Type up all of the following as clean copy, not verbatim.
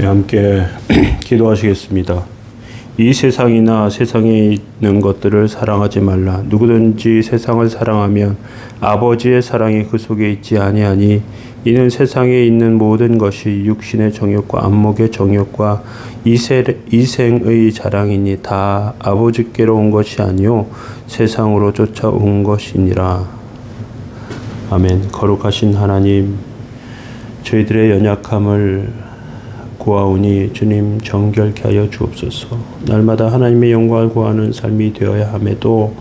함께 기도하시겠습니다. 이 세상이나 세상에 있는 것들을 사랑하지 말라. 누구든지 세상을 사랑하면 아버지의 사랑이 그 속에 있지 아니하니 이는 세상에 있는 모든 것이 육신의 정욕과 안목의 정욕과 이생의 자랑이니 다 아버지께로 온 것이 아니요 세상으로 쫓아온 것이니라. 아멘. 거룩하신 하나님, 저희들의 연약함을 구하오니 주님 정결케 하여 주옵소서. 날마다 하나님의 영광을 구하는 삶이 되어야 함에도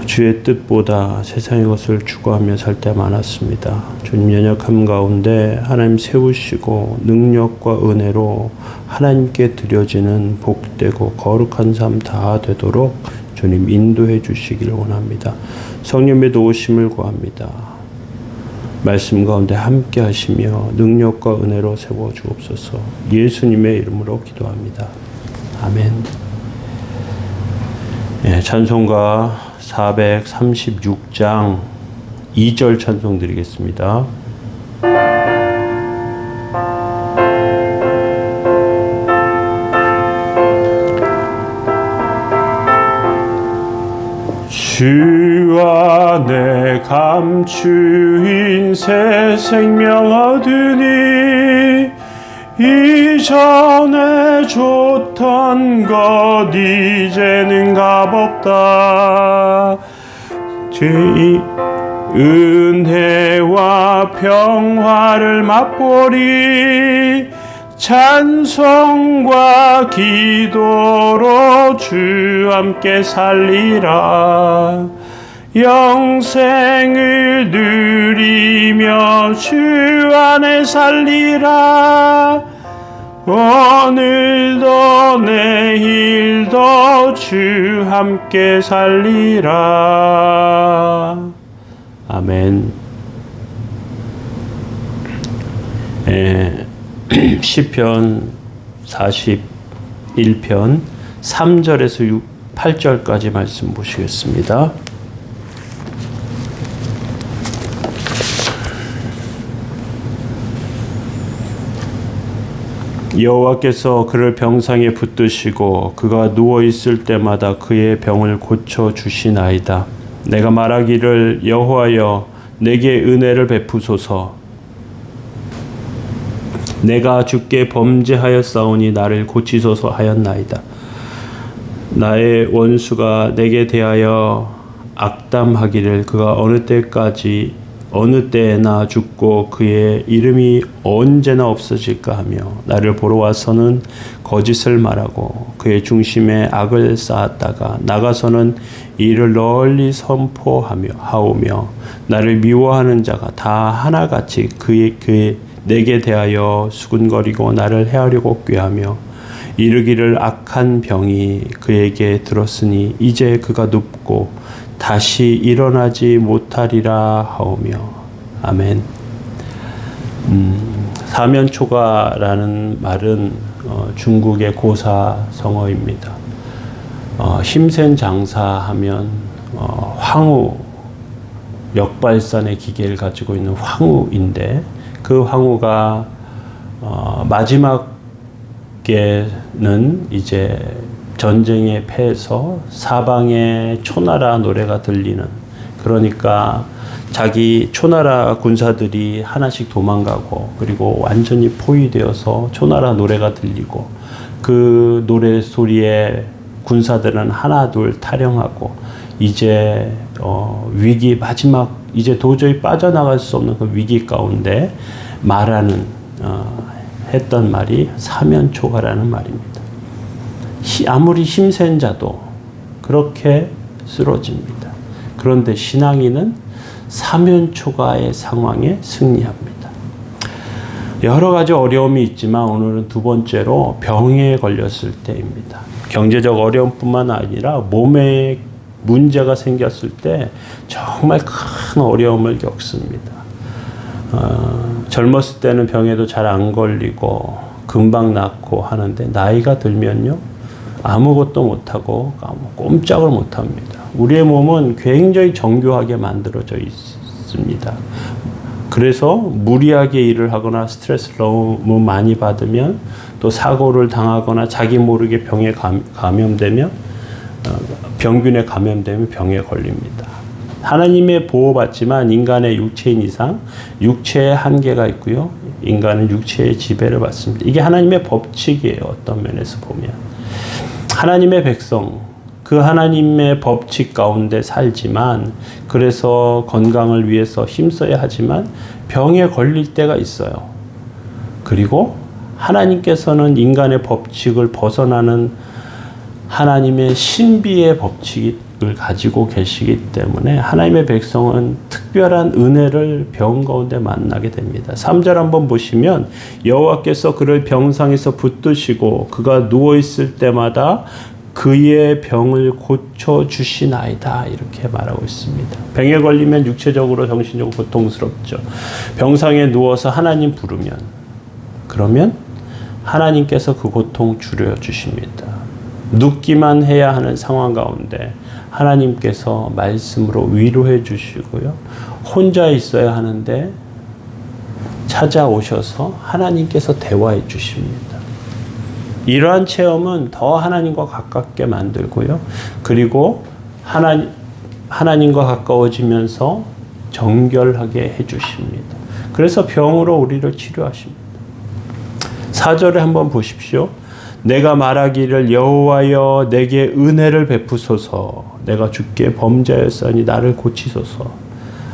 주의 뜻보다 세상의 것을 추구하며 살 때 많았습니다. 주님 연약함 가운데 하나님 세우시고 능력과 은혜로 하나님께 드려지는 복되고 거룩한 삶 다 되도록 주님 인도해 주시기를 원합니다. 성령의 도우심을 구합니다. 말씀 가운데 함께 하시며 능력과 은혜로 세워 주옵소서. 예수님의 이름으로 기도합니다. 아멘. 찬송가 436장 2절 찬송 드리겠습니다. 주 안에 감추인 새 생명 얻으니 이전에 좋던 것 이제는 값없다. 은혜와 평화를 맛보리. 찬송과 기도로 주 함께 살리라. 영생을 누리며 주 안에 살리라. 오늘도 내일도 주 함께 살리라. 아멘. 시편 41편 3절에서 8절까지 말씀 보시겠습니다. 여호와께서 그를 병상에 붙드시고 그가 누워 있을 때마다 그의 병을 고쳐 주시나이다. 내가 말하기를 여호와여 내게 은혜를 베푸소서. 내가 주께 범죄하였사오니 나를 고치소서 하였나이다. 나의 원수가 내게 대하여 악담하기를 그가 어느 때나 죽고 그의 이름이 언제나 없어질까 하며 나를 보러 와서는 거짓을 말하고 그의 중심에 악을 쌓았다가 나가서는 이를 널리 선포하오며 나를 미워하는 자가 다 하나같이 내게 대하여 수군거리고 나를 해하려고 꾀하며 이르기를 악한 병이 그에게 들었으니 이제 그가 눕고 다시 일어나지 못하리라 하오며. 아멘. 사면초가라는 말은 중국의 고사성어입니다. 힘센 장사하면 황후, 역발산의 기계를 가지고 있는 황후인데 그 황후가 마지막에는 이제 전쟁에 패해서 사방에 초나라 노래가 들리는, 그러니까 자기 초나라 군사들이 하나씩 도망가고 그리고 완전히 포위되어서 초나라 노래가 들리고 그 노래 소리에 군사들은 하나 둘 탈영하고 이제 위기 마지막 이제 도저히 빠져나갈 수 없는 그 위기 가운데 했던 말이 사면초가라는 말입니다. 아무리 힘센 자도 그렇게 쓰러집니다. 그런데 신앙인은 사면초가의 상황에 승리합니다. 여러 가지 어려움이 있지만 오늘은 두 번째로 병에 걸렸을 때입니다. 경제적 어려움뿐만 아니라 몸에 문제가 생겼을 때 정말 큰 어려움을 겪습니다. 젊었을 때는 병에도 잘 안 걸리고 금방 낫고 하는데 나이가 들면요 아무것도 못하고 꼼짝을 못합니다. 우리의 몸은 굉장히 정교하게 만들어져 있습니다. 그래서 무리하게 일을 하거나 스트레스를 너무 많이 받으면 또 사고를 당하거나 자기 모르게 병에 감염되면 병균에 감염되면 병에 걸립니다. 하나님의 보호받지만 인간의 육체인 이상 육체의 한계가 있고요. 인간은 육체의 지배를 받습니다. 이게 하나님의 법칙이에요. 어떤 면에서 보면. 하나님의 백성, 그 하나님의 법칙 가운데 살지만 그래서 건강을 위해서 힘써야 하지만 병에 걸릴 때가 있어요. 그리고 하나님께서는 인간의 법칙을 벗어나는 하나님의 신비의 법칙을 가지고 계시기 때문에 하나님의 백성은 특별한 은혜를 병 가운데 만나게 됩니다. 3절 한번 보시면 여호와께서 그를 병상에서 붙드시고 그가 누워있을 때마다 그의 병을 고쳐주시나이다 이렇게 말하고 있습니다. 병에 걸리면 육체적으로 정신적으로 고통스럽죠. 병상에 누워서 하나님 부르면 그러면 하나님께서 그 고통 줄여주십니다. 눕기만 해야 하는 상황 가운데 하나님께서 말씀으로 위로해 주시고요. 혼자 있어야 하는데 찾아오셔서 하나님께서 대화해 주십니다. 이러한 체험은 더 하나님과 가깝게 만들고요. 그리고 하나님과 가까워지면서 정결하게 해 주십니다. 그래서 병으로 우리를 치료하십니다. 4절에 한번 보십시오. 내가 말하기를 여호와여 내게 은혜를 베푸소서 내가 주께 범죄하였으니 나를 고치소서.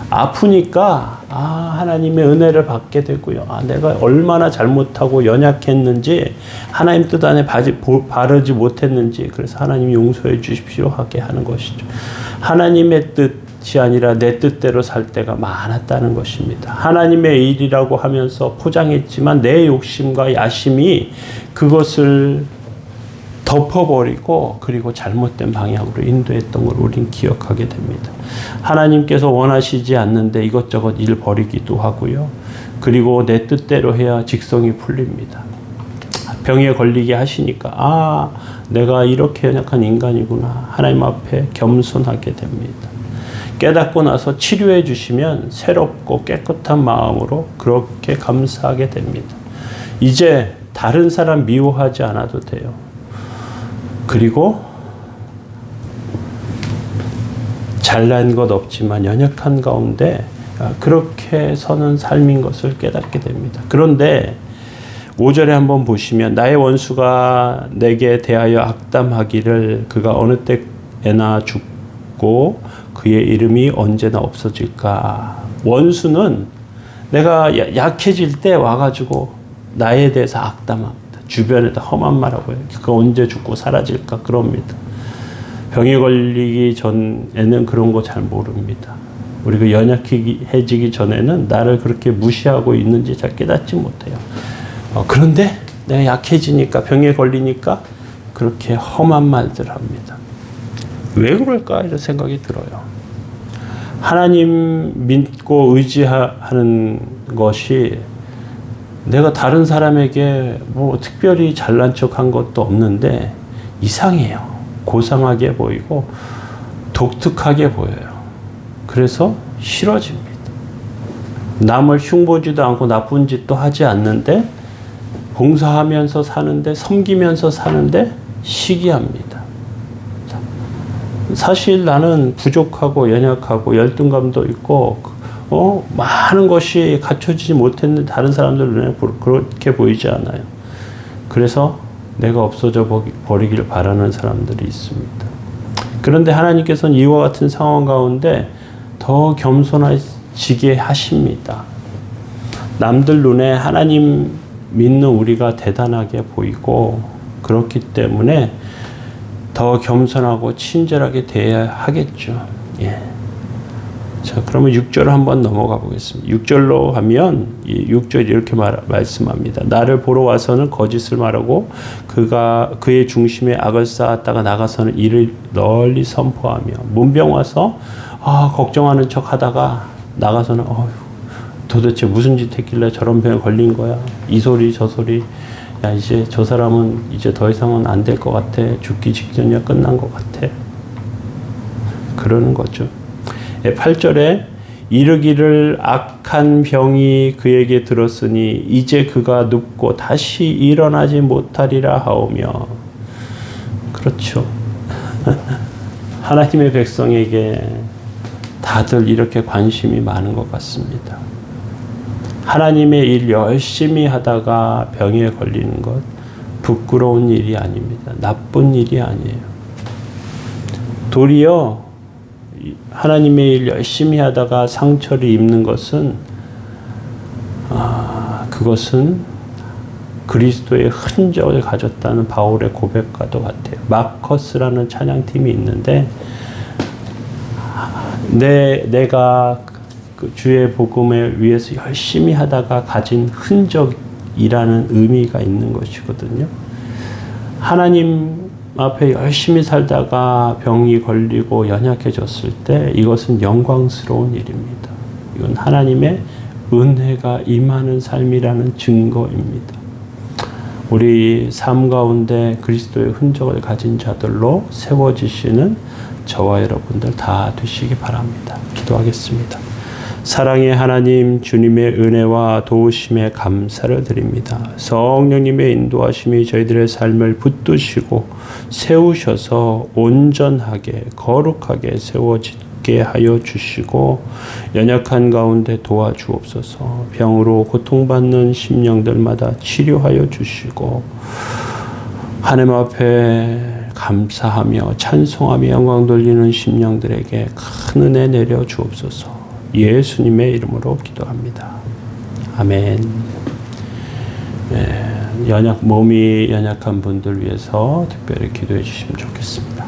아프니까 하나님의 은혜를 받게 되고요. 내가 얼마나 잘못하고 연약했는지 하나님 뜻 안에 바르지 못했는지 그래서 하나님 용서해 주십시오 하게 하는 것이죠. 하나님의 뜻이 아니라 내 뜻대로 살 때가 많았다는 것입니다. 하나님의 일이라고 하면서 포장했지만 내 욕심과 야심이 그것을 덮어버리고 그리고 잘못된 방향으로 인도했던 걸 우린 기억하게 됩니다. 하나님께서 원하시지 않는데 이것저것 일 버리기도 하고요. 그리고 내 뜻대로 해야 직성이 풀립니다. 병에 걸리게 하시니까 내가 이렇게 연약한 인간이구나. 하나님 앞에 겸손하게 됩니다. 깨닫고 나서 치료해 주시면 새롭고 깨끗한 마음으로 그렇게 감사하게 됩니다. 이제 다른 사람 미워하지 않아도 돼요. 그리고 잘난 것 없지만 연약한 가운데 그렇게 서는 삶인 것을 깨닫게 됩니다. 그런데 5절에 한번 보시면 나의 원수가 내게 대하여 악담하기를 그가 어느 때에나 죽고 그의 이름이 언제나 없어질까. 원수는 내가 약해질 때 와가지고 나에 대해서 악담합니다. 주변에다 험한 말하고 해요. 그가 언제 죽고 사라질까 그럽니다. 병에 걸리기 전에는 그런 거 잘 모릅니다. 우리가 연약해지기 전에는 나를 그렇게 무시하고 있는지 잘 깨닫지 못해요. 그런데 내가 약해지니까 병에 걸리니까 그렇게 험한 말들 합니다. 왜 그럴까 이런 생각이 들어요. 하나님 믿고 의지하는 것이 내가 다른 사람에게 뭐 특별히 잘난 척한 것도 없는데 이상해요. 고상하게 보이고 독특하게 보여요. 그래서 싫어집니다. 남을 흉보지도 않고 나쁜 짓도 하지 않는데 봉사하면서 사는데 섬기면서 사는데 시기합니다. 사실 나는 부족하고 연약하고 열등감도 있고 많은 것이 갖춰지지 못했는데 다른 사람들 눈에 그렇게 보이지 않아요. 그래서 내가 없어져 버리길 바라는 사람들이 있습니다. 그런데 하나님께서는 이와 같은 상황 가운데 더 겸손해지게 하십니다. 남들 눈에 하나님 믿는 우리가 대단하게 보이고 그렇기 때문에 더 겸손하고 친절하게 대해야 하겠죠. 예. 자, 그러면 6절 한번 넘어가 보겠습니다. 6절로 하면 6절이 이렇게 말씀합니다. 나를 보러 와서는 거짓을 말하고 그의 중심에 악을 쌓았다가 나가서는 이를 널리 선포하며 문병 와서 걱정하는 척 하다가 나가서는 도대체 무슨 짓 했길래 저런 병에 걸린 거야. 이 소리 저 소리. 야 이제 저 사람은 이제 더 이상은 안 될 것 같아. 죽기 직전이야. 끝난 것 같아. 그러는 거죠. 8절에 이르기를 악한 병이 그에게 들었으니 이제 그가 눕고 다시 일어나지 못하리라 하오며. 그렇죠. 하나님의 백성에게 다들 이렇게 관심이 많은 것 같습니다. 하나님의 일 열심히 하다가 병에 걸리는 것 부끄러운 일이 아닙니다. 나쁜 일이 아니에요. 도리어 하나님의 일 열심히 하다가 상처를 입는 것은 그것은 그리스도의 흔적을 가졌다는 바울의 고백과도 같아요. 마커스라는 찬양팀이 있는데 내가 그 주의 복음을 위해서 열심히 하다가 가진 흔적이라는 의미가 있는 것이거든요. 하나님 앞에 열심히 살다가 병이 걸리고 연약해졌을 때 이것은 영광스러운 일입니다. 이건 하나님의 은혜가 임하는 삶이라는 증거입니다. 우리 삶 가운데 그리스도의 흔적을 가진 자들로 세워지시는 저와 여러분들 다 되시기 바랍니다. 기도하겠습니다. 사랑의 하나님, 주님의 은혜와 도우심에 감사를 드립니다. 성령님의 인도하심이 저희들의 삶을 붙드시고 세우셔서 온전하게 거룩하게 세워지게 하여 주시고 연약한 가운데 도와주옵소서. 병으로 고통받는 심령들마다 치료하여 주시고 하나님 앞에 감사하며 찬송하며 영광 돌리는 심령들에게 큰 은혜 내려 주옵소서. 예수님의 이름으로 기도합니다. 아멘. 몸이 연약한 분들 위해서 특별히 기도해 주시면 좋겠습니다.